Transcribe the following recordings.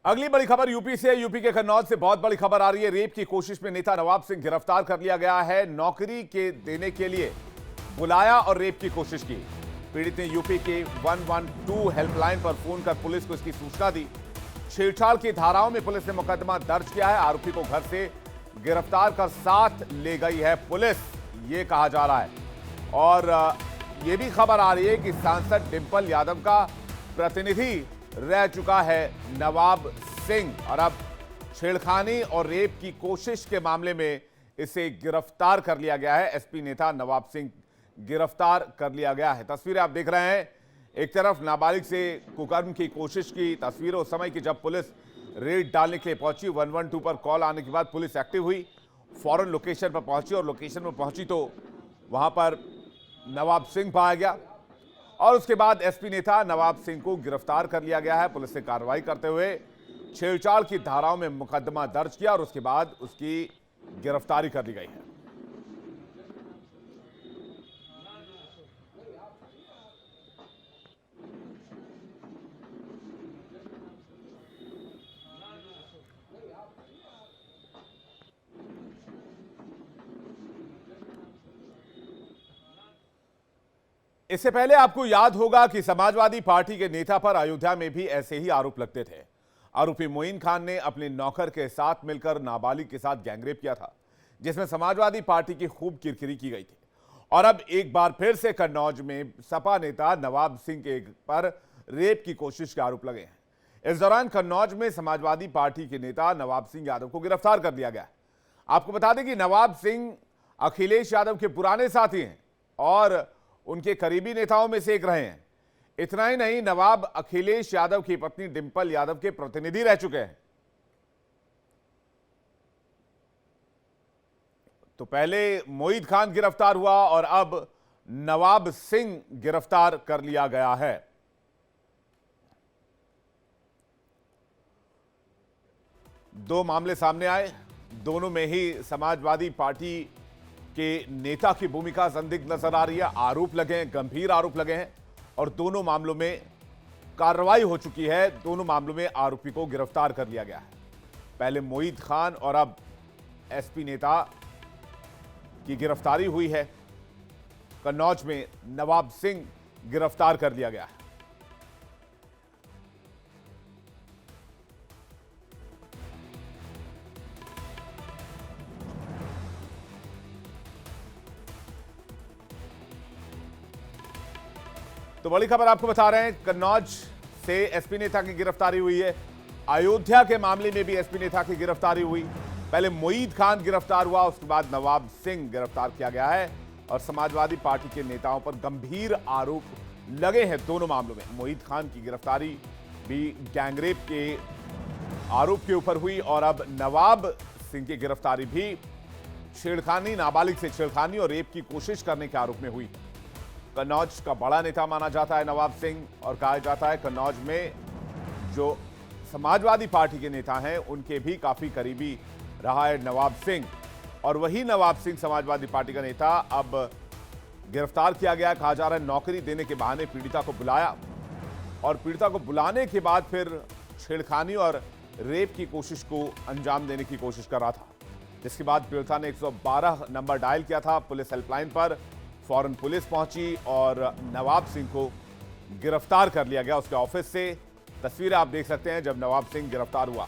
अगली बड़ी खबर यूपी से। यूपी के कन्नौज से बहुत बड़ी खबर आ रही है। रेप की कोशिश में नेता नवाब सिंह गिरफ्तार कर लिया गया है। नौकरी के देने के लिए बुलाया और रेप की कोशिश की। पीड़ित ने यूपी के 112 हेल्पलाइन पर फोन कर पुलिस को इसकी सूचना दी। छेड़छाड़ की धाराओं में पुलिस ने मुकदमा दर्ज किया है। आरोपी को घर से गिरफ्तार कर साथ ले गई है पुलिस, ये कहा जा रहा है। और ये भी खबर आ रही है कि सांसद डिंपल यादव का प्रतिनिधि रह चुका है नवाब सिंह और अब छेड़खानी और रेप की कोशिश के मामले में इसे गिरफ्तार कर लिया गया है। एसपी नेता नवाब सिंह गिरफ्तार कर लिया गया है। तस्वीरें आप देख रहे हैं। एक तरफ नाबालिग से कुकर्म की कोशिश की तस्वीरें उस समय की जब पुलिस रेड डालने के लिए पहुंची। 112 पर कॉल आने के बाद पुलिस एक्टिव हुई, फौरन लोकेशन पर पहुंची और लोकेशन पर पहुंची तो वहां पर नवाब सिंह पाया गया और उसके बाद एसपी नेता नवाब सिंह को गिरफ्तार कर लिया गया है। पुलिस ने कार्रवाई करते हुए छेड़छाड़ की धाराओं में मुकदमा दर्ज किया और उसके बाद उसकी गिरफ्तारी कर ली गई है। इससे पहले आपको याद होगा कि समाजवादी पार्टी के नेता पर अयोध्या में भी ऐसे ही आरोप लगते थे। आरोपी मोइन खान ने अपने नौकर के साथ मिलकर नाबालिग के साथ गैंगरेप किया था, जिसमें समाजवादी पार्टी की खूब किरकिरी की गई थी। और अब एक बार फिर से कन्नौज में सपा नेता नवाब सिंह के पर रेप की कोशिश के आरोप लगे हैं। इस दौरान कन्नौज में समाजवादी पार्टी के नेता नवाब सिंह यादव को गिरफ्तार कर लिया गया। आपको बता दें कि नवाब सिंह अखिलेश यादव के पुराने साथी हैं और उनके करीबी नेताओं में से एक रहे हैं। इतना ही नहीं, नवाब अखिलेश यादव की पत्नी डिंपल यादव के प्रतिनिधि रह चुके हैं। तो पहले मोईद खान गिरफ्तार हुआ और अब नवाब सिंह गिरफ्तार कर लिया गया है। दो मामले सामने आए, दोनों में ही समाजवादी पार्टी के नेता की भूमिका संदिग्ध नजर आ रही है। आरोप लगे हैं, गंभीर आरोप लगे हैं और दोनों मामलों में कार्रवाई हो चुकी है। दोनों मामलों में आरोपी को गिरफ्तार कर लिया गया है। पहले मोईद खान और अब एसपी नेता की गिरफ्तारी हुई है। कन्नौज में नवाब सिंह गिरफ्तार कर लिया गया है। तो बड़ी खबर आपको बता रहे हैं, कन्नौज से एसपी नेता की गिरफ्तारी हुई है। अयोध्या के मामले में भी एसपी नेता की गिरफ्तारी हुई। पहले मोईद खान गिरफ्तार हुआ, उसके बाद नवाब सिंह गिरफ्तार किया गया है और समाजवादी पार्टी के नेताओं पर गंभीर आरोप लगे हैं दोनों मामलों में। मोईद खान की गिरफ्तारी भी गैंगरेप के आरोप के ऊपर हुई और अब नवाब सिंह की गिरफ्तारी भी छेड़खानी, नाबालिग से छेड़खानी और रेप की कोशिश करने के आरोप में हुई। कन्नौज का बड़ा नेता माना जाता है नवाब सिंह और कहा जाता है कन्नौज में जो समाजवादी पार्टी के नेता हैं उनके भी काफी करीबी रहा है नवाब सिंह। और वही नवाब सिंह समाजवादी पार्टी का नेता अब गिरफ्तार किया गया। कहा जा रहा है नौकरी देने के बहाने पीड़िता को बुलाया और पीड़िता को बुलाने के बाद फिर छेड़खानी और रेप की कोशिश को अंजाम देने की कोशिश कर रहा था, जिसके बाद पीड़िता ने 112 नंबर डायल किया था पुलिस हेल्पलाइन पर। फौरन पुलिस पहुंची और नवाब सिंह को गिरफ्तार कर लिया गया उसके ऑफिस से। तस्वीरें आप देख सकते हैं जब नवाब सिंह गिरफ्तार हुआ।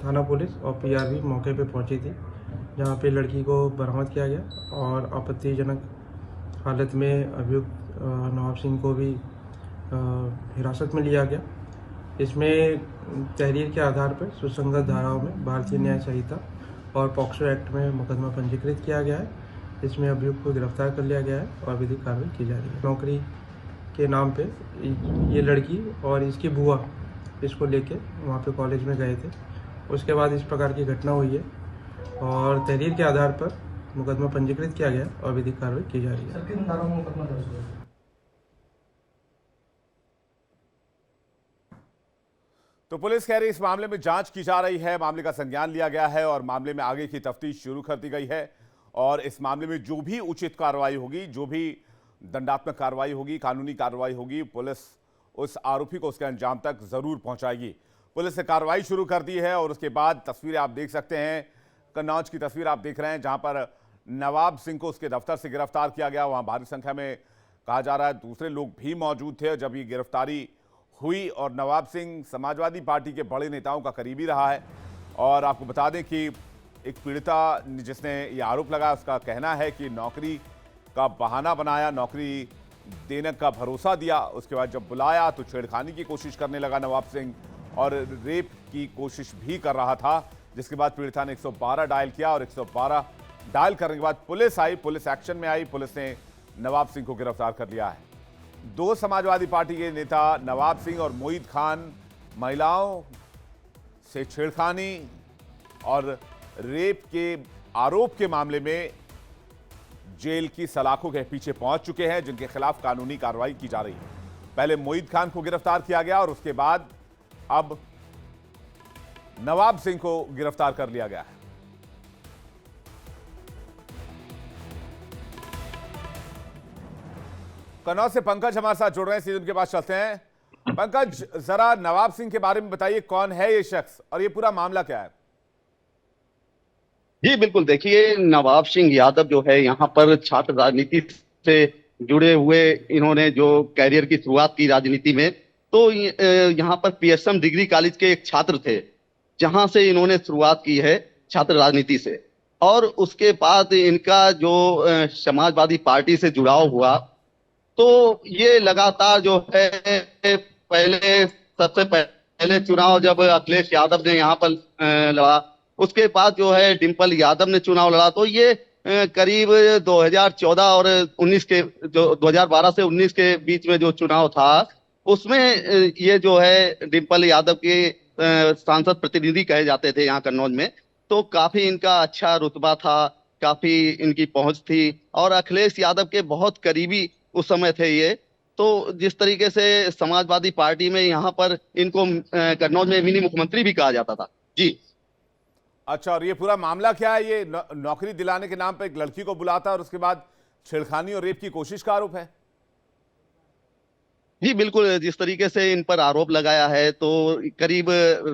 थाना पुलिस और पीआरबी मौके पे पहुंची थी, जहां पे लड़की को बरामद किया गया और आपत्तिजनक हालत में अभियुक्त नवाब सिंह को भी हिरासत में लिया गया। इसमें तहरीर के आधार पर सुसंगत धाराओं में भारतीय न्याय संहिता और पॉक्सो एक्ट में मुकदमा पंजीकृत किया गया है। इसमें अभियुक्त को गिरफ्तार कर लिया गया है और विधिक कार्रवाई की जा रही है। नौकरी के नाम पे ये लड़की और इसकी बुआ इसको लेके वहाँ पे कॉलेज में गए थे। उसके बाद इस प्रकार की घटना हुई है और तहरीर के आधार पर मुकदमा पंजीकृत किया गया और विधिक कार्रवाई की जा रही है। तो पुलिस कह रही है इस मामले में जांच की जा रही है, मामले का संज्ञान लिया गया है और मामले में आगे की तफ्तीश शुरू कर दी गई है और इस मामले में जो भी उचित कार्रवाई होगी, जो भी दंडात्मक कार्रवाई होगी, कानूनी कार्रवाई होगी, पुलिस उस आरोपी को उसके अंजाम तक जरूर पहुंचाएगी। पुलिस ने कार्रवाई शुरू कर दी है और उसके बाद तस्वीरें आप देख सकते हैं, कन्नौज की तस्वीर आप देख रहे हैं जहां पर नवाब सिंह को उसके दफ्तर से गिरफ्तार किया गया। वहां भारी संख्या में कहा जा रहा है दूसरे लोग भी मौजूद थे जब ये गिरफ्तारी हुई और नवाब सिंह समाजवादी पार्टी के बड़े नेताओं का करीबी रहा है। और आपको बता दें कि एक पीड़िता जिसने ये आरोप लगाया उसका कहना है कि नौकरी का बहाना बनाया, नौकरी देने का भरोसा दिया, उसके बाद जब बुलाया तो छेड़खानी की कोशिश करने लगा नवाब सिंह और रेप की कोशिश भी कर रहा था, जिसके बाद पीड़िता ने 112 डायल किया और 112 डायल करने के बाद पुलिस आई, पुलिस एक्शन में आई, पुलिस ने नवाब सिंह को गिरफ्तार कर लिया है। दो समाजवादी पार्टी के नेता नवाब सिंह और मोईद खान महिलाओं से छेड़खानी और रेप के आरोप के मामले में जेल की सलाखों के पीछे पहुंच चुके हैं, जिनके खिलाफ कानूनी कार्रवाई की जा रही है। पहले मोईद खान को गिरफ्तार किया गया और उसके बाद अब नवाब सिंह को गिरफ्तार कर लिया गया है। कन्नौज से पंकज हमारे साथ जुड़ रहे हैं, सीधे उनके पास चलते हैं। पंकज, जरा नवाब सिंह के बारे में बताइए, कौन है ये शख्स और ये पूरा मामला क्या है? जी बिल्कुल, देखिए नवाब सिंह यादव जो है यहाँ पर छात्र राजनीति से जुड़े हुए, इन्होंने जो कैरियर की शुरुआत की राजनीति में, तो यहाँ पर पीएसएम डिग्री कॉलेज के एक छात्र थे, जहां से इन्होंने शुरुआत की है छात्र राजनीति से। और उसके बाद इनका जो समाजवादी पार्टी से जुड़ाव हुआ, तो ये लगातार जो है सबसे पहले चुनाव जब अखिलेश यादव ने यहाँ पर लड़ा, उसके बाद जो है डिंपल यादव ने चुनाव लड़ा, तो ये करीब 2014 और 19 के जो 2012 से 19 के बीच में जो चुनाव था, उसमें ये जो है डिंपल यादव के सांसद प्रतिनिधि कहे जाते थे यहाँ कन्नौज में। तो काफी इनका अच्छा रुतबा था, काफी इनकी पहुंच थी और अखिलेश यादव के बहुत करीबी उस समय थे ये। तो जिस तरीके से समाजवादी पार्टी में यहाँ पर इनको कन्नौज में मिनी मुख्यमंत्री भी कहा जाता था। जी अच्छा, और ये पूरा मामला क्या है? ये नौकरी दिलाने के नाम पे एक लड़की को बुलाता और उसके बाद छेड़खानी और रेप की कोशिश का आरोप है। जी बिल्कुल, जिस तरीके से इन पर आरोप लगाया है, तो करीब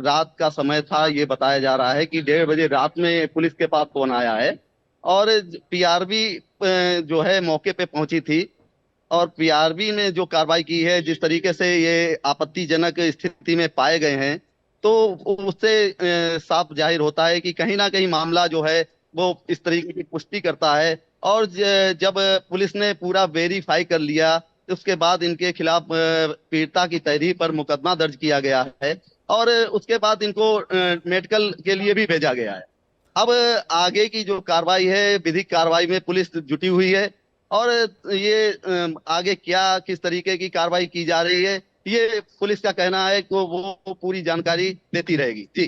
रात का समय था, ये बताया जा रहा है कि 1:30 बजे रात में पुलिस के पास फोन आया है और पीआरबी जो है मौके पे पहुंची थी और पीआरबी ने जो कार्रवाई की है, जिस तरीके से ये आपत्तिजनक स्थिति में पाए गए हैं, तो उससे साफ जाहिर होता है कि कहीं ना कहीं मामला जो है वो इस तरीके की पुष्टि करता है। और जब पुलिस ने पूरा वेरीफाई कर लिया, उसके बाद इनके खिलाफ पीड़िता की तहरीर पर मुकदमा दर्ज किया गया है और उसके बाद इनको मेडिकल के लिए भी भेजा गया है। अब आगे की जो कार्रवाई है, विधिक कार्रवाई में पुलिस जुटी हुई है और ये आगे क्या किस तरीके की कार्रवाई की जा रही है, ये पुलिस का कहना है कि वो पूरी जानकारी देती रहेगी। जी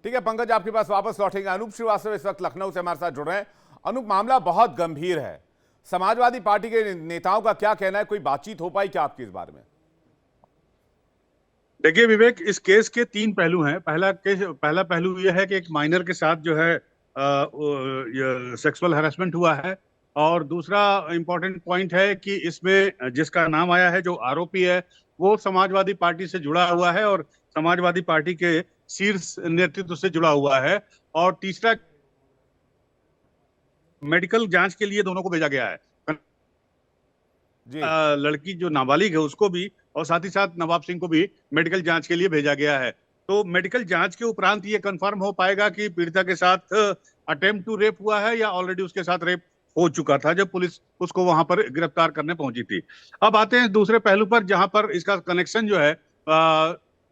ठीक है पंकज, आपके पास वापस लौटेंगे। अनूप श्रीवास्तव इस वक्त लखनऊ से हमारे साथ जुड़ रहे हैं। अनूप, मामला बहुत गंभीर है, समाजवादी पार्टी के नेताओं का क्या कहना है? कोई बातचीत हो पाई क्या आपकी इस बारे में? देखिए विवेक, इस केस के 3 पहलू हैं। पहला पहलू यह है कि एक माइनर के साथ जो है सेक्सुअल हैरेसमेंट हुआ है और दूसरा इंपॉर्टेंट पॉइंट है कि इसमें जिसका नाम आया है, जो आरोपी है, वो समाजवादी पार्टी से जुड़ा हुआ है और समाजवादी पार्टी के शीर्ष नेतृत्व से जुड़ा हुआ है। और तीसरा, मेडिकल जांच के लिए दोनों को भेजा गया है। लड़की जो नाबालिग है उसको भी और साथ ही साथ नवाब सिंह को भी मेडिकल जांच के लिए भेजा गया है। तो मेडिकल जांच के उपरांत ये कंफर्म हो पाएगा कि पीड़िता के साथ अटेम्प्ट टू रेप हुआ है या ऑलरेडी उसके साथ रेप हो चुका था जब पुलिस उसको वहां पर गिरफ्तार करने पहुंची थी। अब आते हैं दूसरे पहलू पर, जहां पर इसका कनेक्शन जो है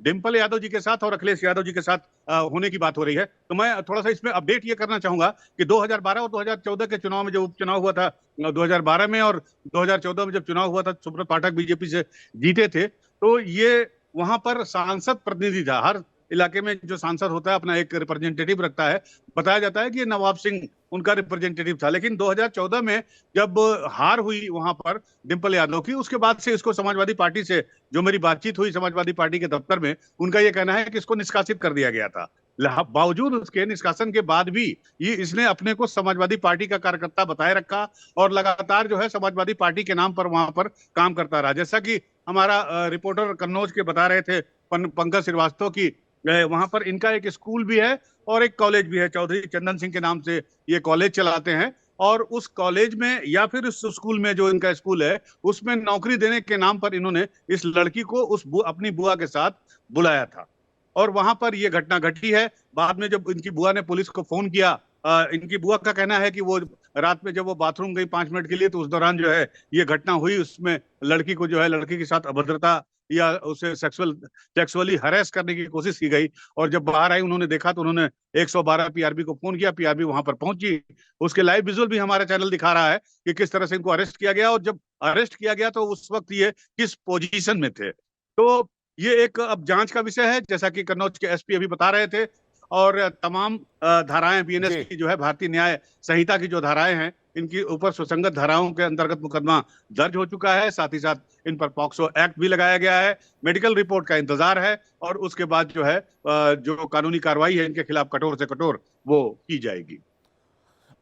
डिंपल यादव जी के साथ और अखिलेश यादव जी के साथ होने की बात हो रही है। तो मैं थोड़ा सा इसमें अपडेट ये करना चाहूंगा कि 2012 और 2014 के चुनाव में जो उपचुनाव हुआ था, 2012 में और 2014 में जब चुनाव हुआ था, सुब्रत पाठक बीजेपी से जीते थे, तो ये वहां पर सांसद प्रतिनिधि था। हर इलाके में जो सांसद होता है अपना एक रिप्रेजेंटेटिव रखता है, बताया जाता है कि ये नवाब सिंह उनका रिप्रेजेंटेटिव था। लेकिन 2014 में जब हार हुई वहां पर डिंपल यादव की, उसके बाद से इसको समाजवादी पार्टी से जो मेरी बातचीत हुई समाजवादी पार्टी के दफ्तर में, उनका यह कहना है कि इसको निष्कासित कर दिया गया था। बावजूद उसके निष्कासन के बाद भी ये इसने अपने को समाजवादी पार्टी का कार्यकर्ता बताए रखा और लगातार जो है समाजवादी पार्टी के नाम पर वहां पर काम करता रहा। जैसा कि हमारा रिपोर्टर कन्नौज के बता रहे थे पंकज श्रीवास्तव की, वहां पर इनका एक स्कूल भी है और एक कॉलेज भी है। चौधरी चंदन सिंह के नाम से ये कॉलेज चलाते हैं और उस कॉलेज में या फिर उस स्कूल में जो इनका स्कूल है उसमें नौकरी देने के नाम पर इन्होंने इस लड़की को अपनी बुआ के साथ बुलाया था और वहां पर यह घटना घटी है। बाद में जब इनकी बुआ ने पुलिस को फोन किया, इनकी बुआ का कहना है कि वो रात में जब वो बाथरूम गई 5 मिनट के लिए तो उस दौरान जो है ये घटना हुई। उसमें लड़की को जो है लड़की के साथ अभद्रता या उसे सेक्सुअली हरेस करने की कोशिश की गई और जब बाहर आई उन्होंने देखा तो उन्होंने 112 पीआरबी को फोन किया। पीआरबी वहां पर पहुंची। उसके लाइव विजुअल भी हमारा चैनल दिखा रहा है कि किस तरह से इनको अरेस्ट किया गया और जब अरेस्ट किया गया तो उस वक्त ये किस पोजीशन में थे। तो ये एक अब जांच का विषय है, जैसा कि कन्नौज के एसपी अभी बता रहे थे। और तमाम धाराएं बीएनएस की जो है भारतीय न्याय संहिता की जो धाराएं हैं इनकी ऊपर सुसंगत धाराओं के अंतर्गत मुकदमा दर्ज हो चुका है। साथ ही साथ इन पर पॉक्सो एक्ट भी लगाया गया है। मेडिकल रिपोर्ट का इंतजार है और उसके बाद जो है जो कानूनी कार्रवाई है इनके खिलाफ कठोर से कठोर वो की जाएगी।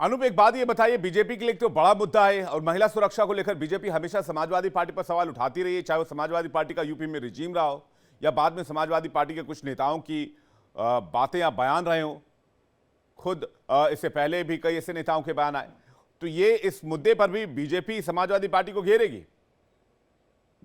अनूप, एक बात ये बताइए, बीजेपी के लिए तो बड़ा मुद्दा है और महिला सुरक्षा को लेकर बीजेपी हमेशा समाजवादी पार्टी पर सवाल उठाती रही है, चाहे वो समाजवादी पार्टी का यूपी में रिजीम रहा हो या बाद में समाजवादी पार्टी के कुछ नेताओं की बातें या बयान रहे हो। खुद इससे पहले भी कई ऐसे नेताओं के बयान आए। तो ये इस मुद्दे पर भी बीजेपी समाजवादी पार्टी को घेरेगी?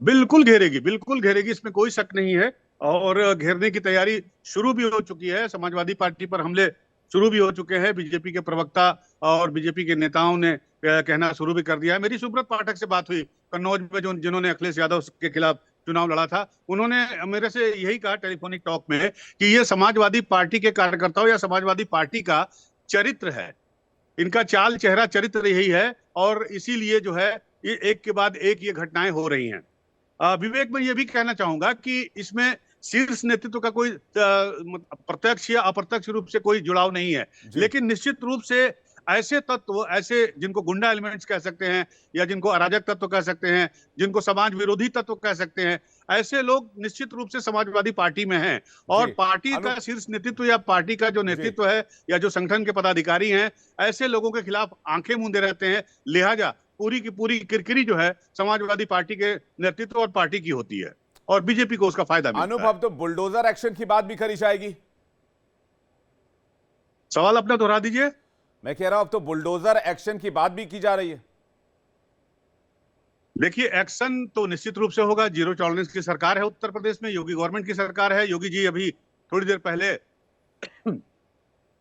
बिल्कुल घेरेगी, बिल्कुल घेरेगी, इसमें कोई शक नहीं है। और घेरने की तैयारी शुरू भी हो चुकी है। समाजवादी पार्टी पर हमले शुरू भी हो चुके हैं। बीजेपी के प्रवक्ता और बीजेपी के नेताओं ने कहना शुरू भी कर दिया है। मेरी सुब्रत पाठक से बात हुई कन्नौज में, जिन्होंने अखिलेश यादव के खिलाफ चुनाव लड़ा था। उन्होंने मेरे से यही कहा टेलीफोनिक टॉक में कि ये समाजवादी पार्टी के कार्यकर्ताओं या समाजवादी पार्टी का चरित्र है, इनका चाल चेहरा चरित्र यही है और इसीलिए जो है ये एक के बाद एक ये घटनाएं हो रही हैं। विवेक, मैं ये भी कहना चाहूंगा कि इसमें शीर्ष नेतृत्व का कोई प्रत्यक्ष या अप्रत्यक्ष रूप से कोई जुड़ाव नहीं है, लेकिन निश्चित रूप से ऐसे तत्व, ऐसे जिनको गुंडा एलिमेंट्स कह सकते हैं या जिनको अराजक तत्व कह सकते हैं, जिनको समाज विरोधी तत्व कह सकते हैं, ऐसे लोग निश्चित रूप से समाजवादी पार्टी में हैं और पार्टी का शीर्ष नेतृत्व या पार्टी का जो नेतृत्व है या जो संगठन के पदाधिकारी हैं, ऐसे लोगों के खिलाफ आंखें मूंदे रहते हैं। लिहाजा पूरी की पूरी किरकिरी जो है समाजवादी पार्टी के नेतृत्व और पार्टी की होती है और बीजेपी को उसका फायदा मिलता है। अनुभव, तो बुलडोजर एक्शन की बात भी करी जाएगी? सवाल अपना दोहरा दीजिए। मैं कह रहा हूं अब तो बुलडोजर एक्शन की बात भी की जा रही है। देखिए, एक्शन तो निश्चित रूप से होगा। जीरो टॉलरेंस की सरकार है उत्तर प्रदेश में, योगी गवर्नमेंट की सरकार है। योगी जी अभी थोड़ी देर पहले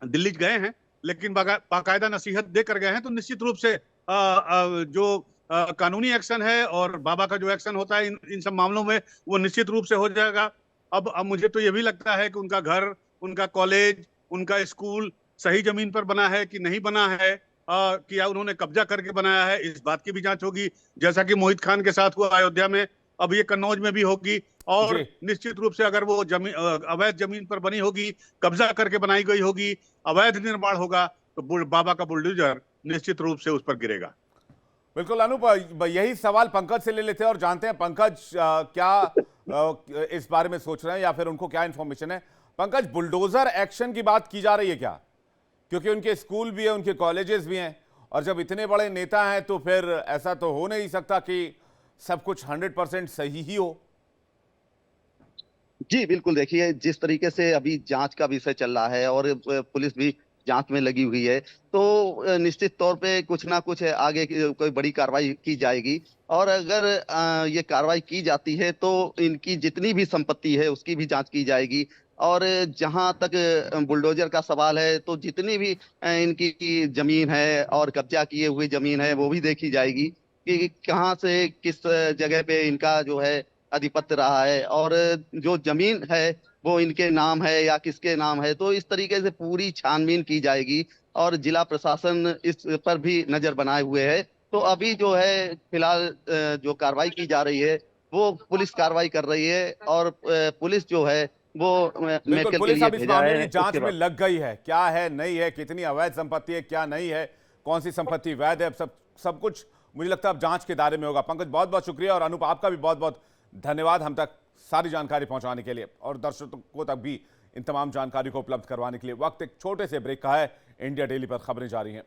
दिल्ली गए हैं, लेकिन बाकायदा नसीहत देकर गए हैं। तो निश्चित रूप से जो कानूनी एक्शन है और बाबा का जो एक्शन होता है इन सब मामलों में वो निश्चित रूप से हो जाएगा। अब मुझे तो ये भी लगता है कि उनका घर, उनका कॉलेज, उनका स्कूल सही जमीन पर बना है कि नहीं बना है, क्या उन्होंने कब्जा करके बनाया है, इस बात की भी जांच होगी। जैसा कि मोहित खान के साथ हुआ अयोध्या में, अब ये कन्नौज में भी होगी। और निश्चित रूप से अगर वो अवैध जमीन पर बनी होगी, कब्जा करके बनाई गई होगी, अवैध निर्माण होगा, तो बाबा का बुलडोजर निश्चित रूप से उस पर गिरेगा। बिल्कुल अनूप, यही सवाल पंकज से ले लेते हैं और जानते हैं पंकज क्या इस बारे में सोच रहे हैं या फिर उनको क्या इंफॉर्मेशन है। पंकज, बुलडोजर एक्शन की बात की जा रही है क्या? क्योंकि उनके स्कूल भी है, उनके कॉलेजेस भी हैं और जब इतने बड़े नेता हैं तो फिर ऐसा तो हो नहीं सकता कि सब कुछ 100% सही ही हो। जी बिल्कुल, देखिए जिस तरीके से अभी जांच का विषय चल रहा है और पुलिस भी जांच में लगी हुई है, तो निश्चित तौर पे कुछ ना कुछ आगे कोई बड़ी कार्रवाई की जाएगी। और अगर ये कार्रवाई की जाती है तो इनकी जितनी भी संपत्ति है उसकी भी जांच की जाएगी। और जहां तक बुलडोजर का सवाल है तो जितनी भी इनकी जमीन है और कब्जा किए हुए जमीन है वो भी देखी जाएगी कि कहां से किस जगह पे इनका जो है आधिपत्य रहा है और जो जमीन है वो इनके नाम है या किसके नाम है। तो इस तरीके से पूरी छानबीन की जाएगी और जिला प्रशासन इस पर भी नजर बनाए हुए है। तो अभी जो है फिलहाल जो कार्रवाई की जा रही है वो पुलिस कार्रवाई कर रही है और पुलिस जो है वो बिल्कुल, मेडिकल के पुलिस लिए अब इस भेजा मामले है। की जांच उसके में बाद लग गई है। क्या है, नहीं है, कितनी अवैध संपत्ति है, क्या नहीं है, कौन सी संपत्ति वैध है, सब कुछ मुझे लगता है अब जांच के दायरे में होगा। पंकज, बहुत बहुत शुक्रिया, और अनूप आपका भी बहुत बहुत धन्यवाद हम तक सारी जानकारी पहुंचाने के लिए और दर्शकों तक भी इन तमाम जानकारी को उपलब्ध करवाने के लिए। वक्त एक छोटे से ब्रेक का है। इंडिया डेली पर खबरें जारी हैं।